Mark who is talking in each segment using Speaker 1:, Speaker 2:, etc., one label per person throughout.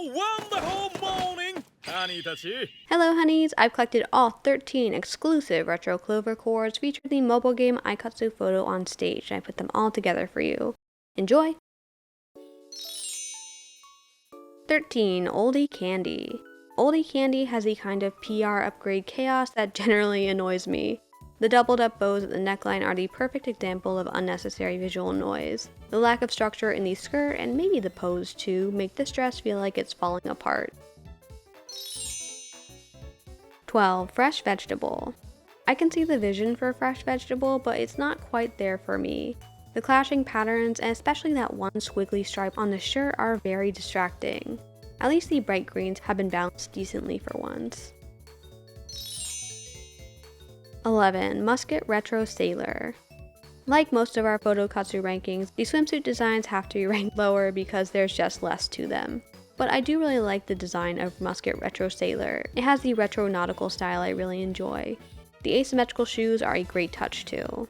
Speaker 1: a wonderful morning, honey-tachi.
Speaker 2: Hello honeys, I've collected all 13 exclusive Retro Clover Coords featuring the mobile game Aikatsu Photo on stage, and I put them all together for you. Enjoy! 13. Oldie Candy. Oldie Candy has a kind of PR upgrade chaos that generally annoys me. The doubled up bows at the neckline are the perfect example of unnecessary visual noise. The lack of structure in the skirt, and maybe the pose too, make this dress feel like it's falling apart. 12. Fresh Vegetable. I can see the vision for Fresh Vegetable, but it's not quite there for me. The clashing patterns, and especially that one squiggly stripe on the shirt, are very distracting. At least the bright greens have been balanced decently for once. 11. Musket Retro Sailor. Like most of our Photokatsu rankings, the swimsuit designs have to be ranked lower because there's just less to them. But I do really like the design of Musket Retro Sailor. It has the retro nautical style I really enjoy. The asymmetrical shoes are a great touch too.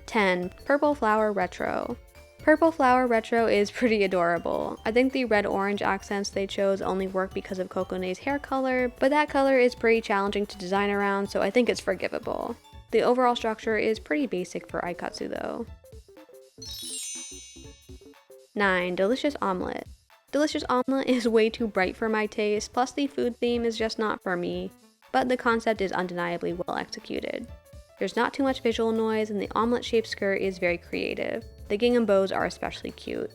Speaker 2: 10. Purple Flower Retro. Purple Flower Retro is pretty adorable. I think the red-orange accents they chose only work because of Kokone's hair color, but that color is pretty challenging to design around, so I think it's forgivable. The overall structure is pretty basic for Aikatsu though. 9. Delicious Omelette. Delicious Omelette is way too bright for my taste, plus the food theme is just not for me, but the concept is undeniably well executed. There's not too much visual noise, and the omelette-shaped skirt is very creative. The gingham bows are especially cute.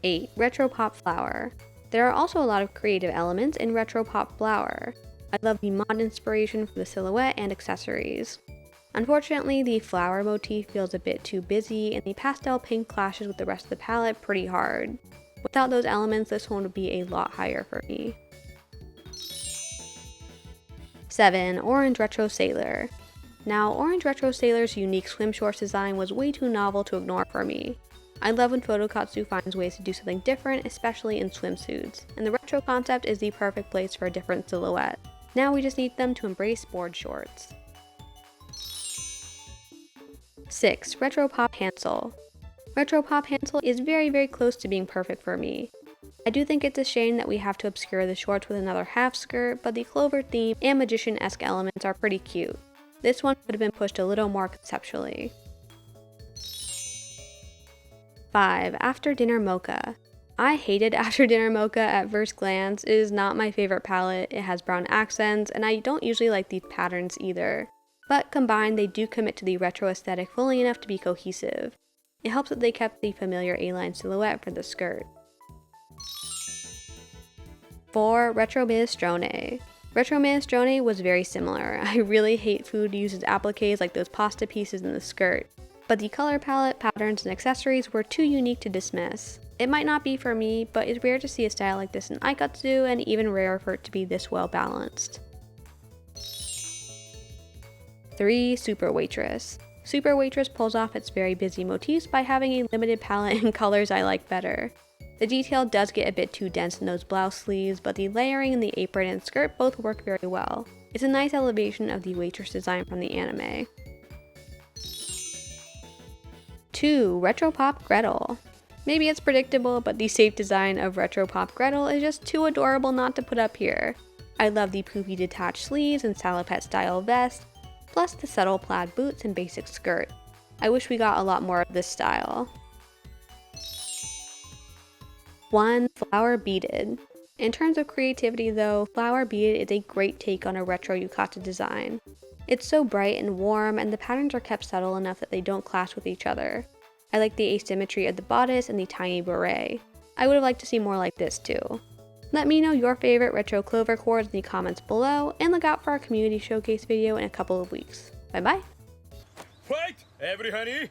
Speaker 2: 8. Retro Pop Flower. There are also a lot of creative elements in Retro Pop Flower. I love the mod inspiration for the silhouette and accessories. Unfortunately, the flower motif feels a bit too busy, and the pastel pink clashes with the rest of the palette pretty hard. Without those elements, this one would be a lot higher for me. 7. Orange Retro Sailor. Now, Orange Retro Sailor's unique swim shorts design was way too novel to ignore for me. I love when Photokatsu finds ways to do something different, especially in swimsuits, and the retro concept is the perfect place for a different silhouette. Now we just need them to embrace board shorts. 6. Retro Pop Hansel. Retro Pop Hansel is very close to being perfect for me. I do think it's a shame that we have to obscure the shorts with another half skirt, but the clover theme and magician-esque elements are pretty cute. This one could have been pushed a little more conceptually. 5. After Dinner Mocha. I hated After Dinner Mocha at first glance. It is not my favorite palette. It has brown accents, and I don't usually like these patterns either. But combined, they do commit to the retro aesthetic fully enough to be cohesive. It helps that they kept the familiar A-line silhouette for the skirt. 4. Retro Minestrone. Retro Minestrone was very similar. I really hate food used as appliques like those pasta pieces in the skirt, but the color palette, patterns, and accessories were too unique to dismiss. It might not be for me, but it's rare to see a style like this in Aikatsu, and even rarer for it to be this well balanced. 3. Super Waitress. Super Waitress pulls off its very busy motifs by having a limited palette in colors I like better. The detail does get a bit too dense in those blouse sleeves, but the layering in the apron and skirt both work very well. It's a nice elevation of the waitress design from the anime. 2. Retro Pop Gretel. Maybe it's predictable, but the safe design of Retro Pop Gretel is just too adorable not to put up here. I love the poofy detached sleeves and salopette style vest, plus the subtle plaid boots and basic skirt. I wish we got a lot more of this style. 1. Flower Beaded. In terms of creativity though, Flower Beaded is a great take on a retro yukata design. It's so bright and warm, and the patterns are kept subtle enough that they don't clash with each other. I like the asymmetry of the bodice and the tiny beret. I would have liked to see more like this too. Let me know your favorite Retro Clover Coords in the comments below, and look out for our community showcase video in a couple of weeks. Bye bye!
Speaker 1: Right, every honey.